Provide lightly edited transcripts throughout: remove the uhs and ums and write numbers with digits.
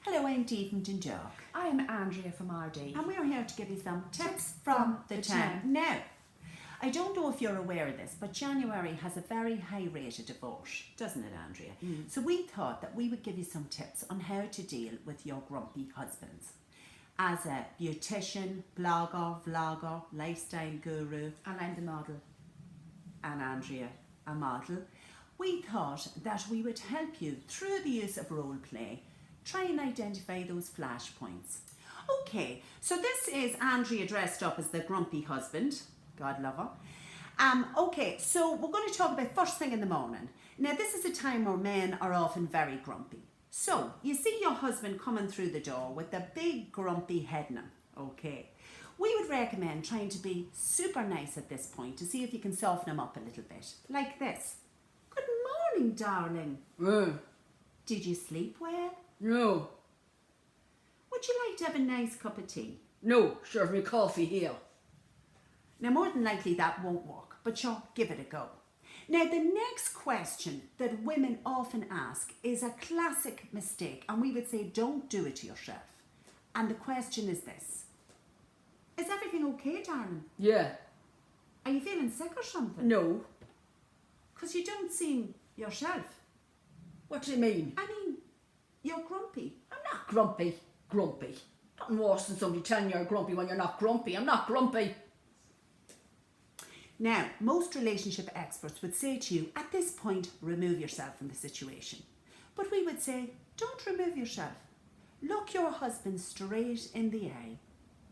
Hello, I'm Dee from Dundalk. I'm Andrea from Ardee. And we're here to give you some tips from the town. Now, I don't know if you're aware of this, but January has a very high rate of divorce, doesn't it, Andrea? So we thought that we would give you some tips on how to deal with your grumpy husbands. As a beautician, blogger, vlogger, lifestyle guru, And I'm the model. and Andrea, a model, we thought that we would help you through the use of role play, try and identify those flashpoints. Okay, so this is Andrea dressed up as the grumpy husband. God love her. Okay, so we're going to talk about first thing in the morning. Now, this is a time where men are often very grumpy. So, you see your husband coming through the door with a big grumpy head on him. Okay. We would recommend trying to be super nice at this point to see if you can soften him up a little bit. Like this. Good morning, darling. Did you sleep well? No. Would you like to have a nice cup of tea? No, serve me coffee here. Now, more than likely that won't work, but sure, give it a go. Now, the next question that women often ask is a classic mistake, and we would say, don't do it to yourself. And the question is this. Is everything okay, darling? Yeah. Are you feeling sick or something? No. Because you don't seem yourself. What do you mean? I mean, you're grumpy. I'm not grumpy. Grumpy. Nothing worse than somebody telling you're grumpy when you're not grumpy. I'm not grumpy. Now, most relationship experts would say to you, at this point, remove yourself from the situation. But we would say, don't remove yourself. Look your husband straight in the eye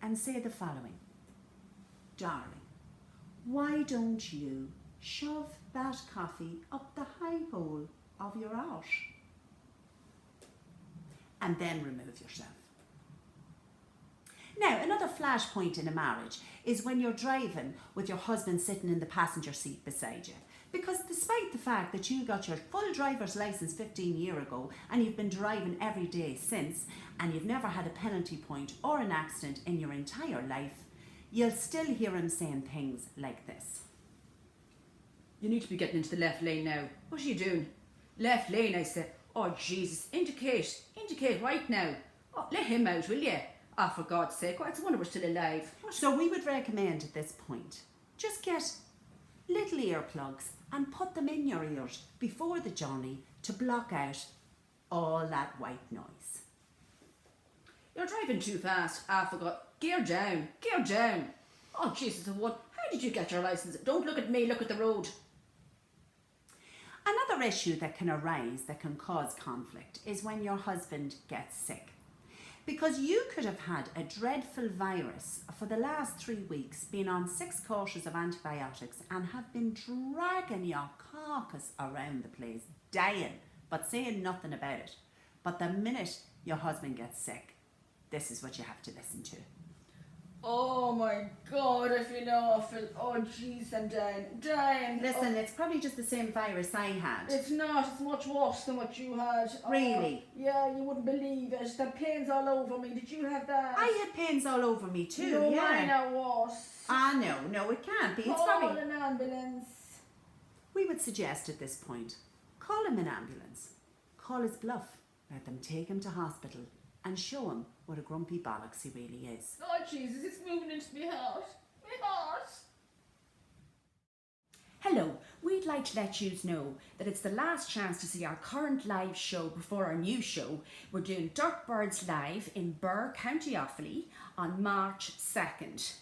and say the following. Darling, why don't you shove that coffee up the high hole of your arse? And then remove yourself. Now, another flashpoint in a marriage is when you're driving with your husband sitting in the passenger seat beside you. Because despite the fact that you got your full driver's license 15 years ago and you've been driving every day since, and you've never had a penalty point or an accident in your entire life, you'll still hear him saying things like this. You need to be getting into the left lane now. What are you doing? Left lane, I said. Oh, Jesus. Indicate. Indicate right now. Oh, let him out, will you? Ah, for God's sake. Oh, it's a wonder we're still alive. So we would recommend at this point, just get little earplugs and put them in your ears before the journey to block out all that white noise. You're driving too fast. Ah, for God. Gear down. Gear down. Oh, Jesus. What? How did you get your license? Don't look at me. Look at the road. Another issue that can arise that can cause conflict is when your husband gets sick. Because you could have had a dreadful virus for the last 3 weeks, been on 6 courses of antibiotics and have been dragging your carcass around the place, dying, but saying nothing about it. But the minute your husband gets sick, this is what you have to listen to. Oh my God, I feel awful. Oh jeez, I'm dying. Dying. Listen, it's probably just the same virus I had. It's not, it's much worse than what you had. Really? Yeah, you wouldn't believe it. The pains all over me. Did you have that? I had pains all over me too, No, yeah. mine are worse. Ah, no, it can't be. It's Call probably... an ambulance. We would suggest at this point, call him an ambulance. Call his bluff. Let them take him to hospital and show him what a grumpy bollocks he really is. Oh Jesus, it's moving into my heart. My heart. Hello, we'd like to let you know that it's the last chance to see our current live show before our new show. We're doing DirtBirds live in Birr, County Offaly on March 2nd.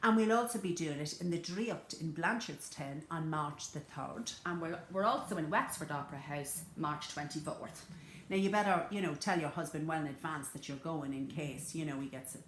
And we'll also be doing it in the Driocht in Blanchardstown on March the 3rd. And we're also in Wexford Opera House March 24th. Now you better, tell your husband well in advance that you're going in case, he gets